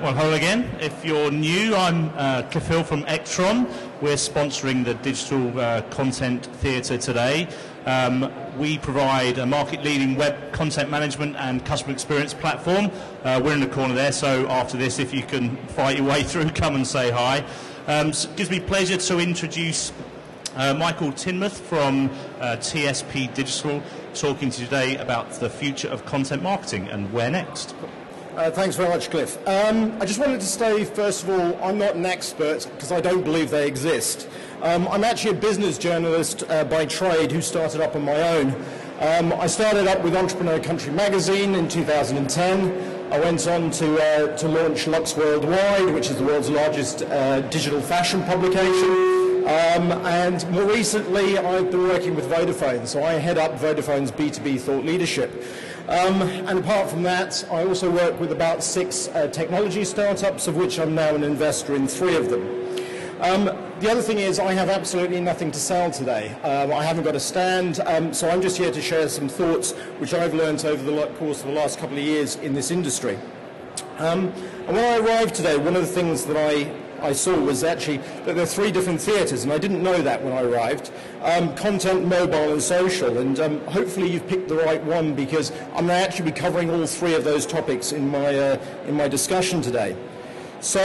Well, hello again. If you're new, I'm Cliff Hill from Ectron. We're sponsoring the Digital Content Theatre today. We provide a market-leading web content management and customer experience platform. We're in the corner there, so after this, if you can fight your way through, come and say hi. It gives me pleasure to introduce Michael Tinmouth from TSP Digital, talking to you today about the future of content marketing and where next. Thanks very much, Cliff. I just wanted to say, first of all, I'm not an expert because I don't believe they exist. I'm actually a business journalist by trade who started up on my own. I started up with Entrepreneur Country magazine in 2010. I went on to launch Lux Worldwide, which is the world's largest digital fashion publication. And more recently, I've been working with Vodafone, so I head up Vodafone's B2B thought leadership. And apart from that, I also work with about 6 technology startups, of which I'm now an investor in 3 of them. The other thing is I have absolutely nothing to sell today. I haven't got a stand, so I'm just here to share some thoughts which I've learned over the course of the last couple of years in this industry. And when I arrived today, one of the things that I saw was actually that there are 3 different theatres, and I didn't know that when I arrived. Content, mobile and social, and hopefully you've picked the right one because I'm going to actually be covering all 3 of those topics in my discussion today. So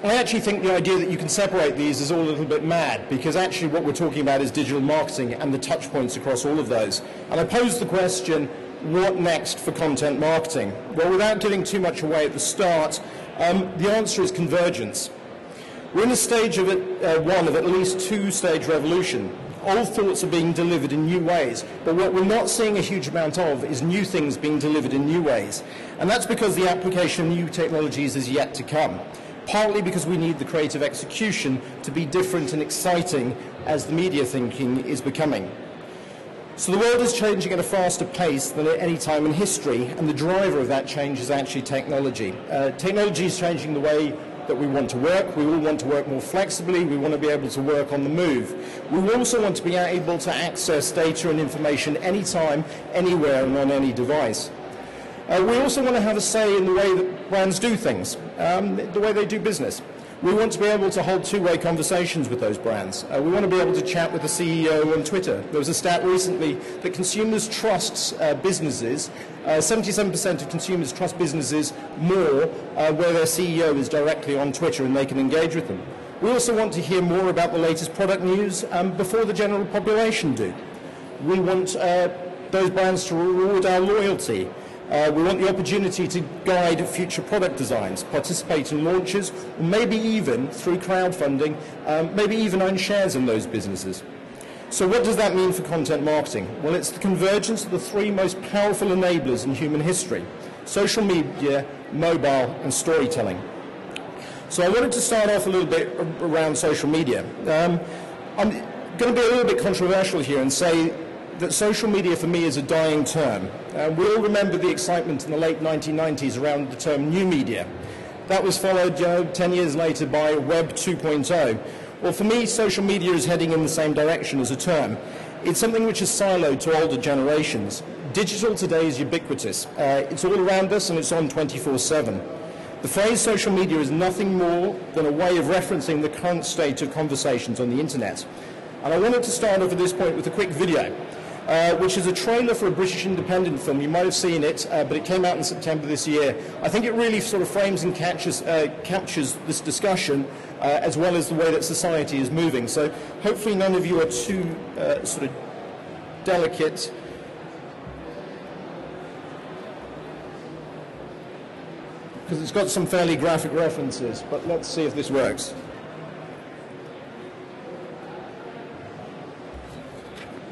I actually think the idea that you can separate these is all a little bit mad, because actually what we're talking about is digital marketing and the touch points across all of those. And I posed the question, what next for content marketing? Well, without giving too much away at the start, the answer is convergence. We're in a stage of one of at least 2-stage revolution. Old thoughts are being delivered in new ways, but what we're not seeing a huge amount of is new things being delivered in new ways. And that's because the application of new technologies is yet to come. Partly because we need the creative execution to be different and exciting as the media thinking is becoming. So the world is changing at a faster pace than at any time in history, and the driver of that change is actually technology. Technology is changing the way that we want to work. We all want to work more flexibly. We want to be able to work on the move. We also want to be able to access data and information anytime, anywhere, and on any device. We also want to have a say in the way that brands do things, the way they do business. We want to be able to hold 2-way conversations with those brands. We want to be able to chat with the CEO on Twitter. There was a stat recently that consumers trust businesses. 77% of consumers trust businesses more where their CEO is directly on Twitter and they can engage with them. We also want to hear more about the latest product news before the general population do. We want those brands to reward our loyalty. We want the opportunity to guide future product designs, participate in launches, maybe even through crowdfunding, maybe even own shares in those businesses. So what does that mean for content marketing? Well, it's the convergence of the 3 most powerful enablers in human history: social media, mobile, and storytelling. So I wanted to start off a little bit around social media. I'm going to be a little bit controversial here and say that social media for me is a dying term. We all remember the excitement in the late 1990s around the term new media. That was followed 10 years later by Web 2.0. Well, for me, social media is heading in the same direction as a term. It's something which is siloed to older generations. Digital today is ubiquitous. It's all around us and it's on 24/7. The phrase social media is nothing more than a way of referencing the current state of conversations on the internet. And I wanted to start off at this point with a quick video, which is a trailer for a British independent film. You might have seen it, but it came out in September this year. I think it really sort of frames and captures this discussion as well as the way that society is moving. So hopefully none of you are too sort of delicate. Because it's got some fairly graphic references, but let's see if this works.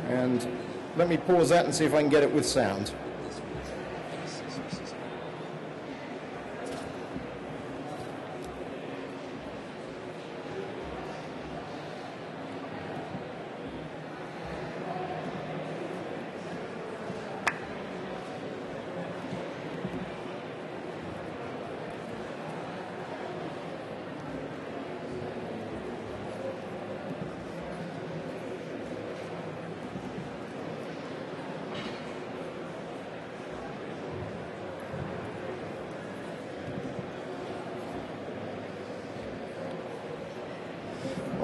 And let me pause that and see if I can get it with sound.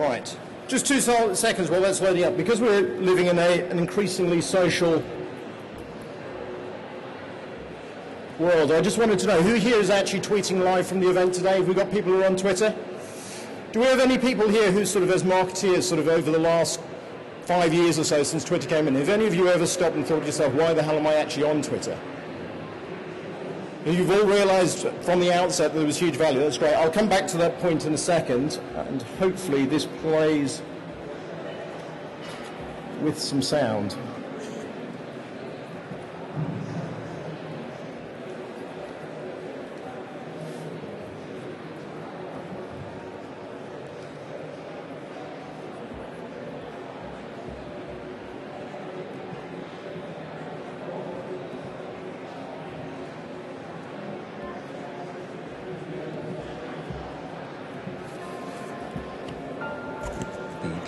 Right. Just 2 seconds while that's loading up. Because we're living in an increasingly social world, I just wanted to know who here is actually tweeting live from the event today. Have we got people who are on Twitter? Do we have any people here who sort of, as marketeers, sort of over the last 5 years or so since Twitter came in, have any of you ever stopped and thought to yourself, why the hell am I actually on Twitter? You've all realised from the outset that there was huge value. That's great. I'll come back to that point in a second, and hopefully this plays with some sound.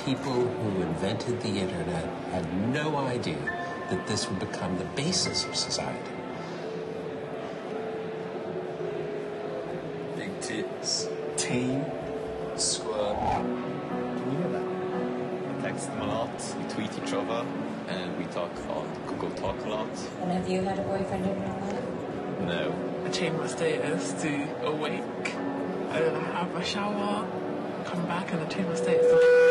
People who invented the internet had no idea that this would become the basis of society. Big tits, team, squirm. Can you hear that? We text them a lot, we tweet each other, and we talk on Google Talk a lot. And have you had a boyfriend in real life? No. I change my status to awake, and then I have a shower, come back and I change my status to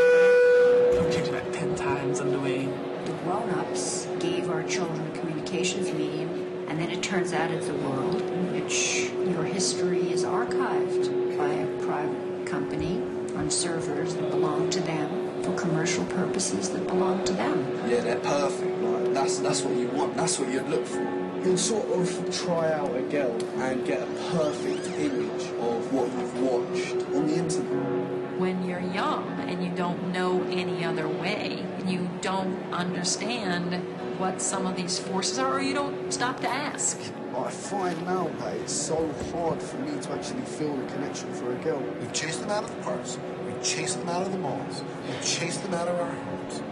I'm changing like 10 times on the way. The grown-ups gave our children a communications medium, and then it turns out it's a world in which your history is archived by a private company on servers that belong to them for commercial purposes that belong to them. Yeah, they're perfect. Like, that's what you want. That's what you'd look for. You'll sort of try out a girl and get a perfect image of what you've watched on the internet. When you're young and you don't know any other way, and you don't understand what some of these forces are, or you don't stop to ask. I find now that it's so hard for me to actually feel the connection for a girl. We've chased them out of the parks, we've chased them out of the malls, we've chased them out of our homes.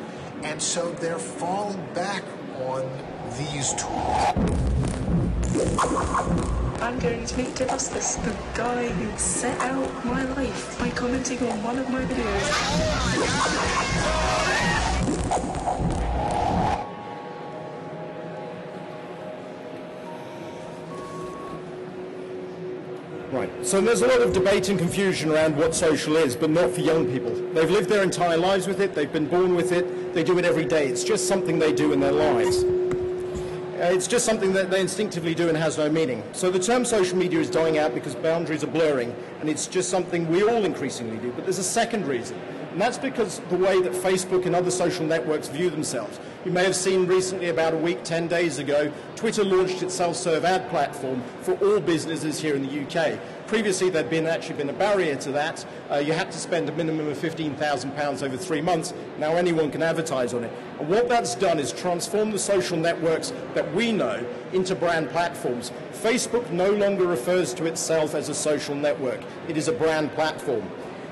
And so they're falling back on these tools. I'm going to meet Damascus, the guy who set out my life by commenting on one of my videos. Right, so there's a lot of debate and confusion around what social is, but not for young people. They've lived their entire lives with it, they've been born with it, they do it every day. It's just something they do in their lives. It's just something that they instinctively do and has no meaning. So the term social media is dying out because boundaries are blurring, and it's just something we all increasingly do. But there's a second reason, and that's because the way that Facebook and other social networks view themselves. You may have seen recently, about a week, 10 days ago, Twitter launched its self-serve ad platform for all businesses here in the UK. Previously, there'd actually been a barrier to that. You had to spend a minimum of £15,000 over 3 months. Now anyone can advertise on it. And what that's done is transform the social networks that we know into brand platforms. Facebook no longer refers to itself as a social network. It is a brand platform.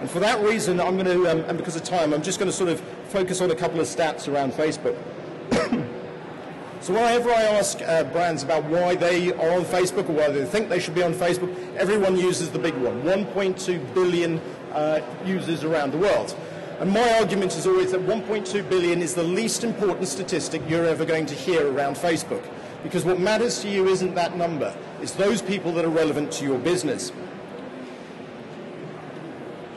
And for that reason, I'm going to, and because of time, I'm just going to sort of focus on a couple of stats around Facebook. So whenever I ask brands about why they are on Facebook or why they think they should be on Facebook, everyone uses the big one, 1.2 billion users around the world. And my argument is always that 1.2 billion is the least important statistic you're ever going to hear around Facebook. Because what matters to you isn't that number, it's those people that are relevant to your business.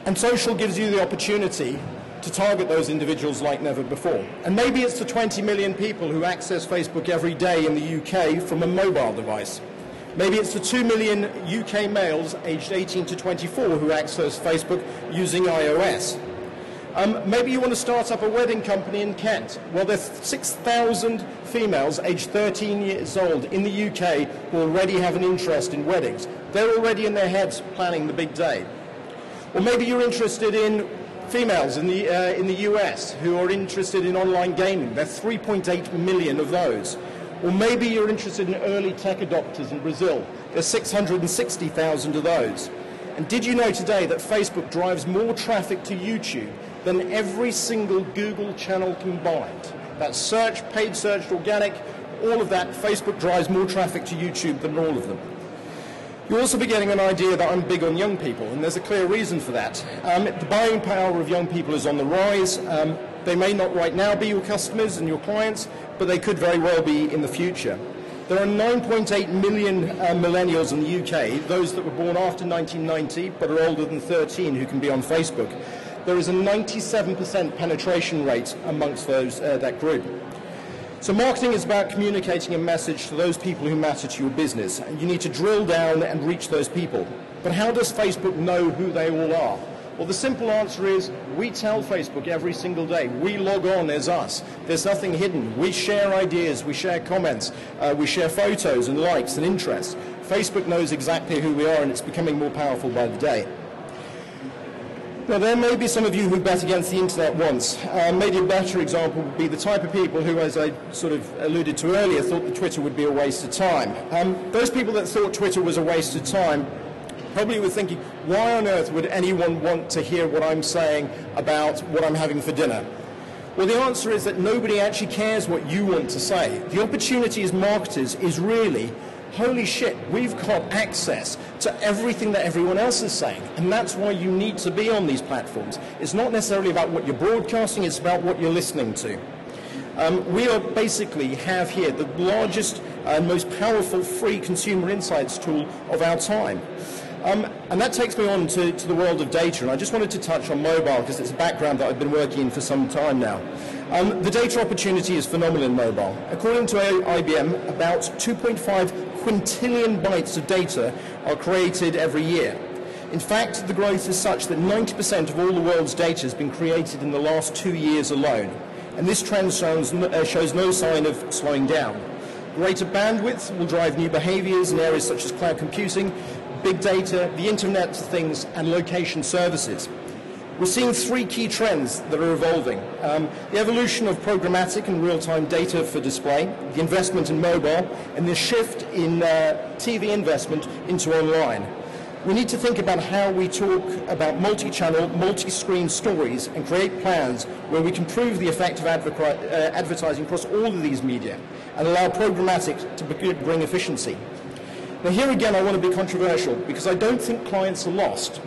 And social gives you the opportunity to target those individuals like never before. And maybe it's the 20 million people who access Facebook every day in the UK from a mobile device. Maybe it's the 2 million UK males aged 18 to 24 who access Facebook using iOS. Maybe you want to start up a wedding company in Kent. Well, there's 6,000 females aged 13 years old in the UK who already have an interest in weddings. They're already in their heads planning the big day. Or maybe you're interested in females in the US who are interested in online gaming. There are 3.8 million of those. Or maybe you're interested in early tech adopters in Brazil. There's 660,000 of those. And did you know today that Facebook drives more traffic to YouTube than every single Google channel combined? That's search, paid search, organic, all of that. Facebook drives more traffic to YouTube than all of them. You'll also be getting an idea that I'm big on young people, and there's a clear reason for that. The buying power of young people is on the rise. They may not right now be your customers and your clients, but they could very well be in the future. There are 9.8 million millennials in the UK, those that were born after 1990 but are older than 13 who can be on Facebook. There is a 97% penetration rate amongst that group. So marketing is about communicating a message to those people who matter to your business, and you need to drill down and reach those people. But how does Facebook know who they all are? Well, the simple answer is we tell Facebook every single day. We log on as us. There's nothing hidden. We share ideas, we share comments, we share photos and likes and interests. Facebook knows exactly who we are, and it's becoming more powerful by the day. Now, there may be some of you who bet against the internet once. Maybe a better example would be the type of people who, as I sort of alluded to earlier, thought that Twitter would be a waste of time. Those people that thought Twitter was a waste of time probably were thinking, why on earth would anyone want to hear what I'm saying about what I'm having for dinner? Well, the answer is that nobody actually cares what you want to say. The opportunity as marketers is really, holy shit, we've got access to everything that everyone else is saying, and that's why you need to be on these platforms. It's not necessarily about what you're broadcasting, it's about what you're listening to. We basically have here the largest and most powerful free consumer insights tool of our time. And that takes me on to the world of data, and I just wanted to touch on mobile because it's a background that I've been working in for some time now. The data opportunity is phenomenal in mobile. According to IBM, about 2.5 quintillion bytes of data are created every year. In fact, the growth is such that 90% of all the world's data has been created in the last 2 years alone, and this trend shows no sign of slowing down. Greater bandwidth will drive new behaviors in areas such as cloud computing, big data, the Internet of Things, and location services. We're seeing three key trends that are evolving. The evolution of programmatic and real-time data for display, the investment in mobile, and the shift in TV investment into online. We need to think about how we talk about multi-channel, multi-screen stories and create plans where we can prove the effect of advertising across all of these media and allow programmatic to bring efficiency. Now here again I want to be controversial because I don't think clients are lost.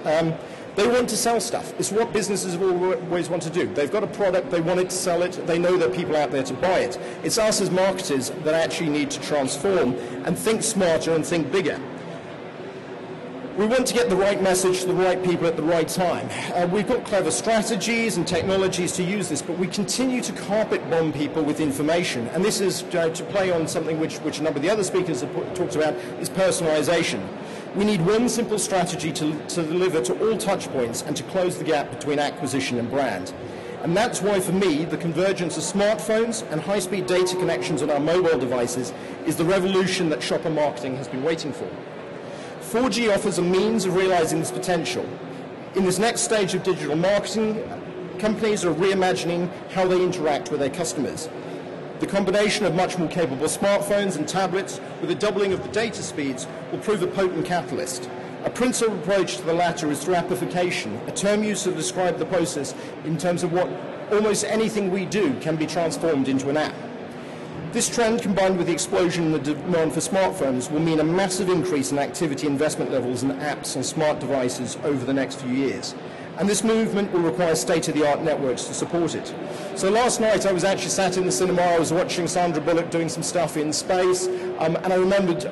They want to sell stuff. It's what businesses always want to do. They've got a product, they want it to sell it, they know there are people out there to buy it. It's us as marketers that actually need to transform and think smarter and think bigger. We want to get the right message to the right people at the right time. We've got clever strategies and technologies to use this, but we continue to carpet bomb people with information. And this is to play on something which a number of the other speakers have talked about, is personalization. We need one simple strategy to deliver to all touch points and to close the gap between acquisition and brand. And that's why, for me, the convergence of smartphones and high-speed data connections on our mobile devices is the revolution that shopper marketing has been waiting for. 4G offers a means of realizing this potential. In this next stage of digital marketing, companies are reimagining how they interact with their customers. The combination of much more capable smartphones and tablets with a doubling of the data speeds will prove a potent catalyst. A principal approach to the latter is through appification, a term used to describe the process in terms of what almost anything we do can be transformed into an app. This trend, combined with the explosion in the demand for smartphones, will mean a massive increase in activity investment levels in apps on smart devices over the next few years. And this movement will require state-of-the-art networks to support it. So last night I was actually sat in the cinema, I was watching Sandra Bullock doing some stuff in space, and I remembered,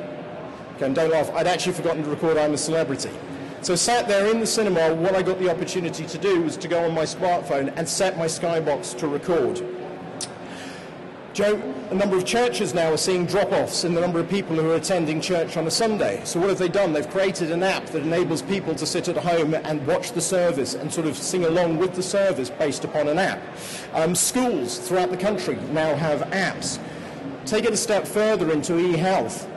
okay, don't laugh, I'd actually forgotten to record I'm a Celebrity. So sat there in the cinema, what I got the opportunity to do was to go on my smartphone and set my Skybox to record. Joe, a number of churches now are seeing drop-offs in the number of people who are attending church on a Sunday. So what have they done? They've created an app that enables people to sit at home and watch the service and sort of sing along with the service based upon an app. Schools throughout the country now have apps. Take it a step further into e-health.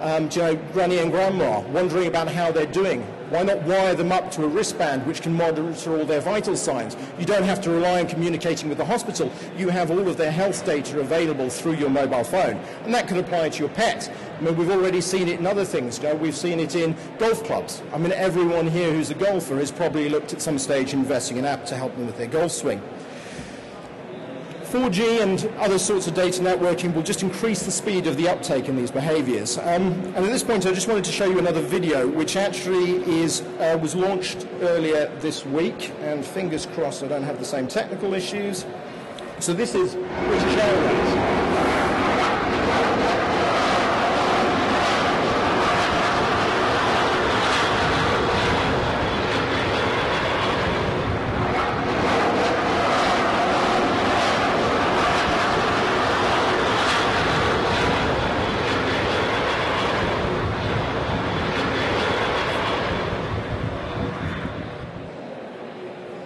Granny and grandma wondering about how they're doing. Why not wire them up to a wristband which can monitor all their vital signs? You don't have to rely on communicating with the hospital. You have all of their health data available through your mobile phone. And that can apply to your pet. I mean, we've already seen it in other things. We've seen it in golf clubs. I mean, everyone here who's a golfer has probably looked at some stage investing in an app to help them with their golf swing. 4G and other sorts of data networking will just increase the speed of the uptake in these behaviors. And at this point, I just wanted to show you another video, which actually was launched earlier this week, and fingers crossed I don't have the same technical issues. So this is British Airways.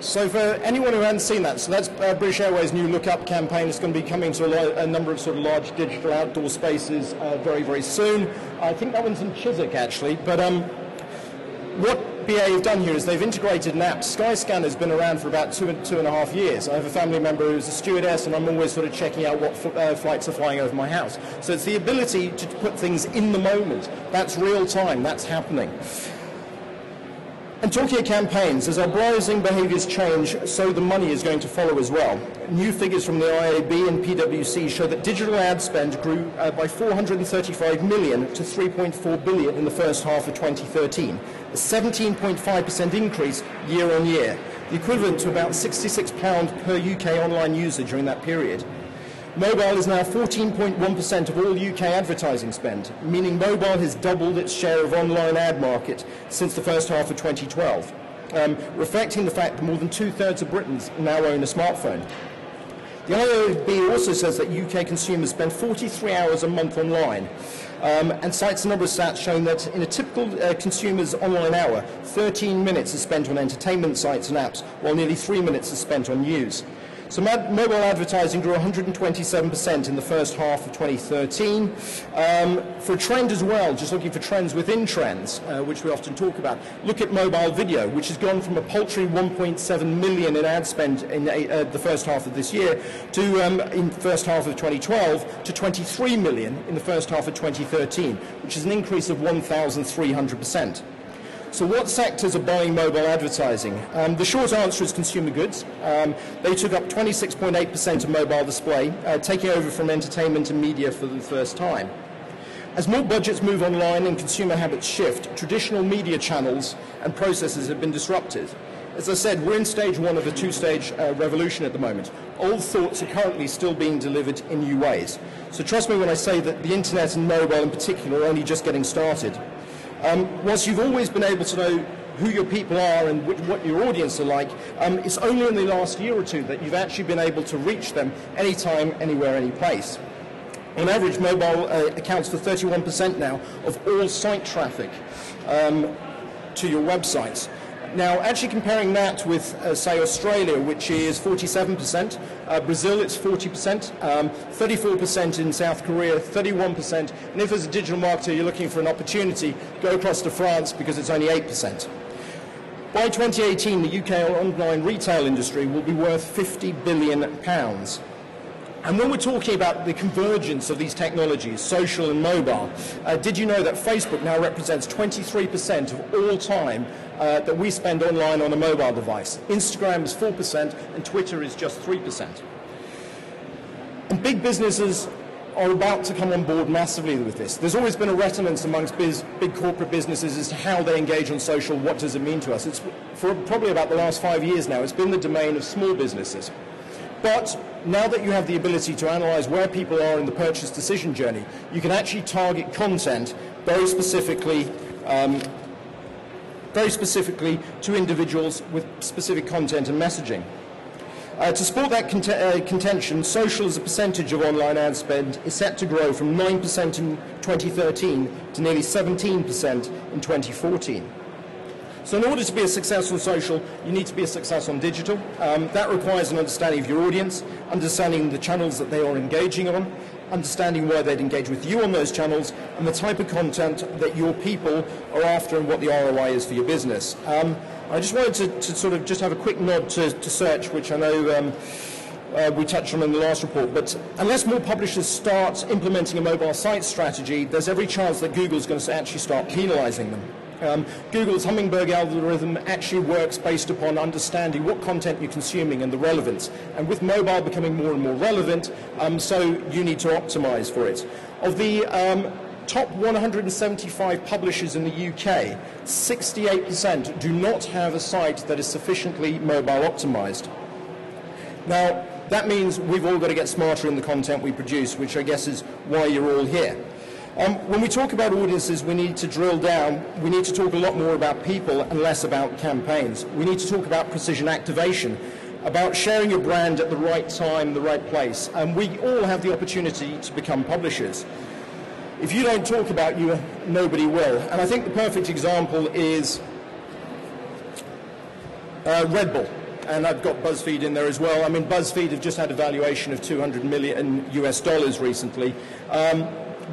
So for anyone who hasn't seen that, so that's British Airways' new Look Up campaign. It's going to be coming to a number of sort of large digital outdoor spaces very, very soon. I think that one's in Chiswick, actually. But what BA have done here is they've integrated an app. Skyscanner has been around for about two and a half years. I have a family member who's a stewardess, and I'm always sort of checking out what flights are flying over my house. So it's the ability to put things in the moment. That's real time. That's happening. And talking of campaigns, as our browsing behaviours change, so the money is going to follow as well. New figures from the IAB and PwC show that digital ad spend grew by 435 million to 3.4 billion in the first half of 2013, a 17.5% increase year on year, the equivalent to about £66 per UK online user during that period. Mobile is now 14.1% of all UK advertising spend, meaning mobile has doubled its share of online ad market since the first half of 2012, reflecting the fact that more than 2/3 of Britons now own a smartphone. The IAB also says that UK consumers spend 43 hours a month online, and cites a number of stats showing that in a typical consumer's online hour, 13 minutes is spent on entertainment sites and apps, while nearly 3 minutes is spent on news. So mobile advertising grew 127% in the first half of 2013. For a trend as well, just looking for trends within trends, which we often talk about, look at mobile video, which has gone from a paltry 1.7 million in ad spend in the first half of this year to, in the first half of 2012, to 23 million in the first half of 2013, which is an increase of 1,300%. So what sectors are buying mobile advertising? The short answer is consumer goods. They took up 26.8% of mobile display, taking over from entertainment and media for the first time. As more budgets move online and consumer habits shift, traditional media channels and processes have been disrupted. As I said, we're in stage one of a two-stage revolution at the moment. Old thoughts are currently still being delivered in new ways. So trust me when I say that the internet and mobile in particular are only just getting started. Whilst you've always been able to know who your people are and what your audience are like, it's only in the last year or two that you've actually been able to reach them anytime, anywhere, any place. On average, mobile accounts for 31% now of all site traffic to your websites. Now, actually comparing that with, say, Australia, which is 47%, Brazil, it's 40%, 34% in South Korea, 31%, and if as a digital marketer you're looking for an opportunity, go across to France because it's only 8%. By 2018, the UK online retail industry will be worth £50 billion. And when we're talking about the convergence of these technologies, social and mobile, did you know that Facebook now represents 23% of all time that we spend online on a mobile device? Instagram is 4% and Twitter is just 3%. And big businesses are about to come on board massively with this. There's always been a reticence amongst big corporate businesses as to how they engage on social, what does it mean to us. It's for probably about the last 5 years now, it's been the domain of small businesses. But now that you have the ability to analyze where people are in the purchase decision journey, you can actually target content very specifically to individuals with specific content and messaging. To support that contention, social as a percentage of online ad spend is set to grow from 9% in 2013 to nearly 17% in 2014. So in order to be a success on social, you need to be a success on digital. That requires an understanding of your audience, understanding the channels that they are engaging on, understanding where they'd engage with you on those channels, and the type of content that your people are after and what the ROI is for your business. I just wanted to sort of just have a quick nod to search, which I know we touched on in the last report, but unless more publishers start implementing a mobile site strategy, there's every chance that Google's going to actually start penalizing them. Google's Hummingbird algorithm actually works based upon understanding what content you're consuming and the relevance. And with mobile becoming more and more relevant, so you need to optimize for it. Of the top 175 publishers in the UK, 68% do not have a site that is sufficiently mobile optimized. Now, that means we've all got to get smarter in the content we produce, which I guess is why you're all here. When we talk about audiences, we need to drill down. We need to talk a lot more about people and less about campaigns. We need to talk about precision activation, about sharing your brand at the right time, the right place. And we all have the opportunity to become publishers. If you don't talk about you, nobody will. And I think the perfect example is Red Bull. And I've got BuzzFeed in there as well. I mean, BuzzFeed have just had a valuation of $200 million US recently.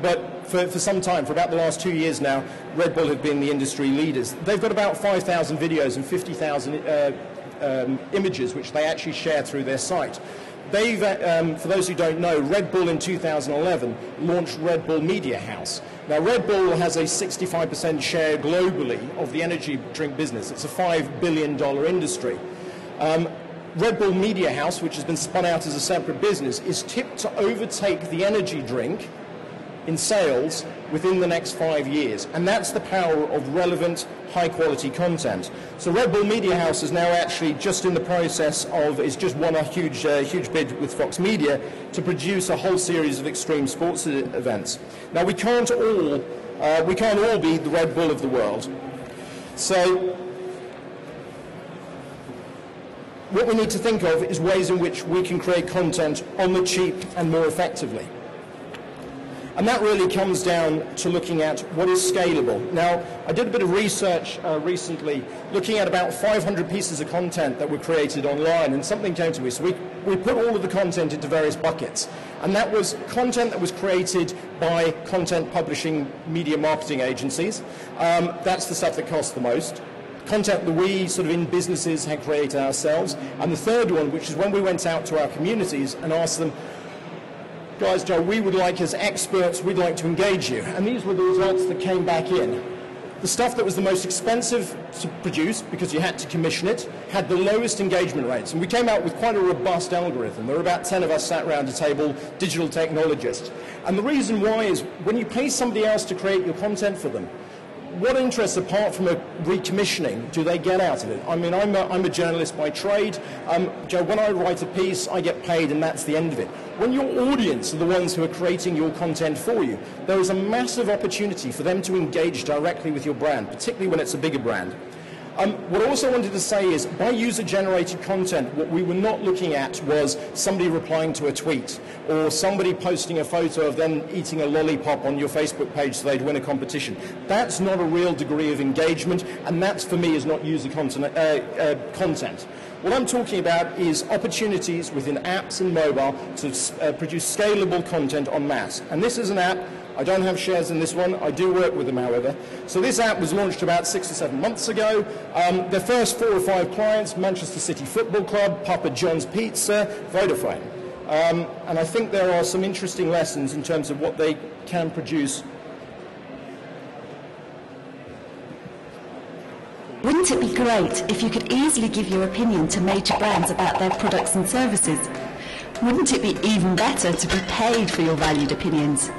But for some time, for about the last 2 years now, Red Bull have been the industry leaders. They've got about 5,000 videos and 50,000 images, which they actually share through their site. They've, for those who don't know, Red Bull in 2011 launched Red Bull Media House. Now, Red Bull has a 65% share globally of the energy drink business. It's a $5 billion industry. Red Bull Media House, which has been spun out as a separate business, is tipped to overtake the energy drink in sales within the next 5 years. And that's the power of relevant, high-quality content. So Red Bull Media House is now actually just in the process of, it's just won a huge bid with Fox Media to produce a whole series of extreme sports events. Now, we can't all be the Red Bull of the world. So what we need to think of is ways in which we can create content on the cheap and more effectively. And that really comes down to looking at what is scalable. Now, I did a bit of research recently looking at about 500 pieces of content that were created online, and something came to me. So we put all of the content into various buckets. And that was content that was created by content publishing media marketing agencies. That's the stuff that costs the most. Content that we sort of in businesses had created ourselves. And the third one, which is when we went out to our communities and asked them, guys, Joe, we would like, as experts, we'd like to engage you. And these were the results that came back in. The stuff that was the most expensive to produce, because you had to commission it, had the lowest engagement rates. And we came out with quite a robust algorithm. There were about 10 of us sat around a table, digital technologists. And the reason why is when you pay somebody else to create your content for them, what interest, apart from a recommissioning, do they get out of it? I mean, I'm a journalist by trade. Joe, when I write a piece, I get paid, and that's the end of it. When your audience are the ones who are creating your content for you, there is a massive opportunity for them to engage directly with your brand, particularly when it's a bigger brand. What I also wanted to say is, by user-generated content, what we were not looking at was somebody replying to a tweet or somebody posting a photo of them eating a lollipop on your Facebook page so they'd win a competition. That's not a real degree of engagement, and that, for me, is not user content. What I'm talking about is opportunities within apps and mobile to produce scalable content en masse. And this is an app. I don't have shares in this one. I do work with them, however. So this app was launched about 6 or 7 months ago. Their first 4 or 5 clients, Manchester City Football Club, Papa John's Pizza, Vodafone. And I think there are some interesting lessons in terms of what they can produce. Wouldn't it be great if you could easily give your opinion to major brands about their products and services? Wouldn't it be even better to be paid for your valued opinions?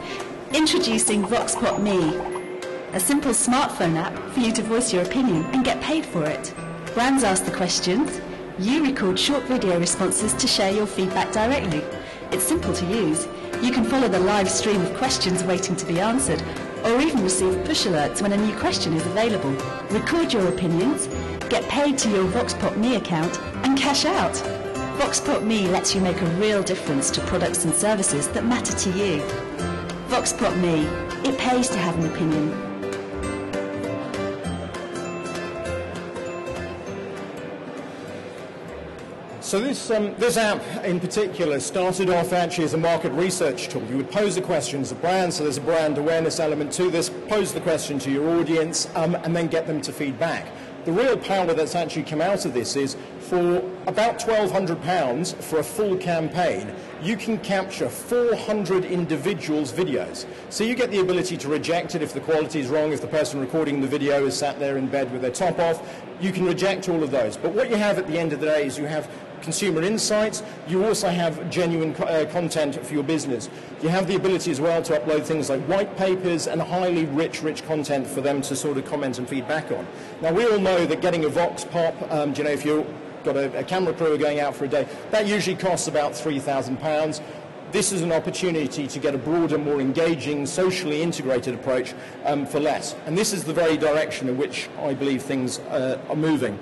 Introducing VoxPopMe, a simple smartphone app for you to voice your opinion and get paid for it. Brands ask the questions, you record short video responses to share your feedback directly. It's simple to use. You can follow the live stream of questions waiting to be answered, or even receive push alerts when a new question is available. Record your opinions, get paid to your VoxPopMe account, and cash out. VoxPopMe lets you make a real difference to products and services that matter to you. VoxPopMe, it pays to have an opinion. So this app in particular started off actually as a market research tool. You would pose a question as a brand, so there's a brand awareness element to this, pose the question to your audience, and then get them to feed back. the real power that's actually come out of this is for about £1,200 for a full campaign, you can capture 400 individuals' videos. So you get the ability to reject it if the quality is wrong, if the person recording the video is sat there in bed with their top off. You can reject all of those. But what you have at the end of the day is you have consumer insights. You also have genuine content for your business. You have the ability as well to upload things like white papers and highly rich content for them to sort of comment and feedback on. Now, we all know that getting a Vox Pop, if you've got a camera crew going out for a day, that usually costs about £3,000. This is an opportunity to get a broader, more engaging, socially integrated approach for less. And this is the very direction in which I believe things are moving.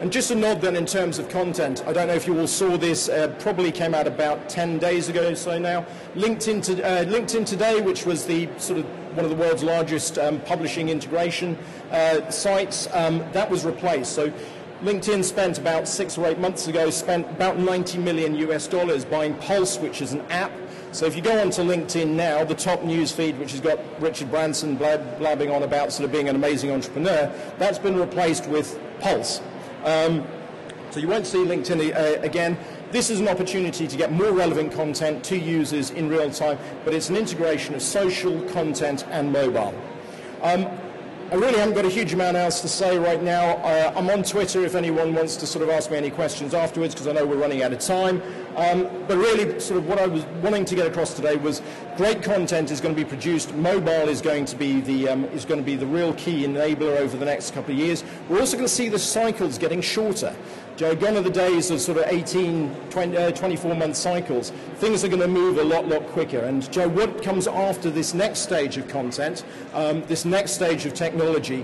And just a nod then in terms of content, I don't know if you all saw this, probably came out about 10 days ago or so now. LinkedIn Today, which was the sort of one of the world's largest publishing integration sites, that was replaced. So LinkedIn spent about 6 or 8 months ago, spent about $90 million buying Pulse, which is an app. So if you go onto LinkedIn now, the top news feed, which has got Richard Branson blabbing on about sort of being an amazing entrepreneur, that's been replaced with Pulse. So you won't see LinkedIn again. This is an opportunity to get more relevant content to users in real time, but it's an integration of social, content, and mobile. I really haven't got a huge amount else to say right now. I'm on Twitter if anyone wants to sort of ask me any questions afterwards, because I know we're running out of time. But really, sort of what I was wanting to get across today was great content is going to be produced. Mobile is going to be the real key enabler over the next couple of years. We're also going to see the cycles getting shorter. Gone are the days of sort of 18, 24-month cycles. Things are going to move a lot quicker. And Joe, what comes after this next stage of content, this next stage of technology?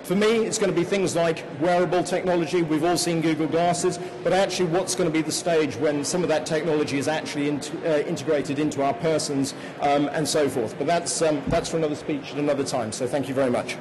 For me, it's going to be things like wearable technology. We've all seen Google Glasses, but actually what's going to be the stage when some of that technology is actually integrated into our persons and so forth. But that's for another speech at another time, so thank you very much.